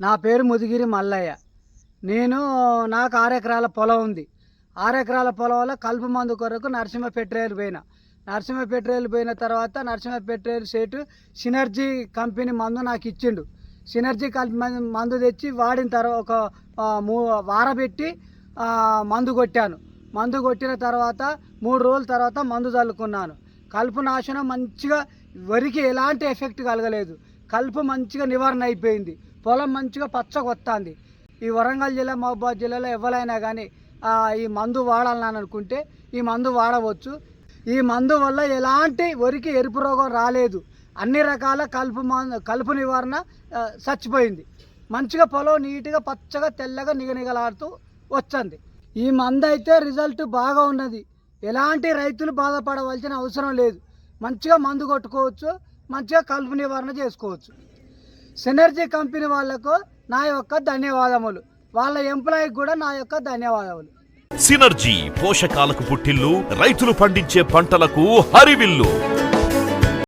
నా పేరు ముదిగిరి మల్లయ్య. నాకు 6 ఎకరాల పొలం ఉంది. 6 ఎకరాల పొలంలో కలుపు మందు కొరకు నరసింహపేటరేలు పోయిన తర్వాత నరసింహపేటరేలు సేటు సినర్జీ కంపెనీ మందు నాకు ఇచ్చిండు. సినర్జీ కంపెనీ మందు తెచ్చి వాడిన తర్వాత ఒక వారబెట్టి మందు కొట్టాను. మందు కొట్టిన తర్వాత 3 రోజుల తర్వాత మందు చల్లుకున్నాను. కలుపు నాశనం మంచిగా, వరికి ఎలాంటి ఎఫెక్ట్ కలగలేదు. కలుపు మంచిగా నివారణ అయిపోయింది. పొలం మంచిగా పచ్చగా వస్తుంది. ఈ వరంగల్ జిల్లా, మహబూబాద్ జిల్లాలో ఎవరైనా కానీ ఈ మందు వాడాలని అనుకుంటే ఈ మందు వాడవచ్చు. ఈ మందు వల్ల ఎలాంటి వరికి ఎరుపు రోగం రాలేదు. అన్ని రకాల కలుపు నివారణ చచ్చిపోయింది. మంచిగా పొలం నీట్గా పచ్చగా తెల్లగా నిగనిగలాడుతూ వచ్చింది. ఈ మందు అయితే రిజల్ట్ బాగా ఉన్నది. ఎలాంటి రైతులు బాధపడవలసిన అవసరం లేదు. మంచిగా మందు కొట్టుకోవచ్చు, మంచిగా కలుపు నివారణ చేసుకోవచ్చు. సినర్జీ కంపెనీ వాళ్లకు నా యొక్క ధన్యవాదములు. వాళ్ళ ఎంప్లాయీకి కూడా నా యొక్క ధన్యవాదములు. సినర్జీ పోషకాలకు పుట్టిల్లు, రైతులు పండించే పంటలకు హరివిల్లు.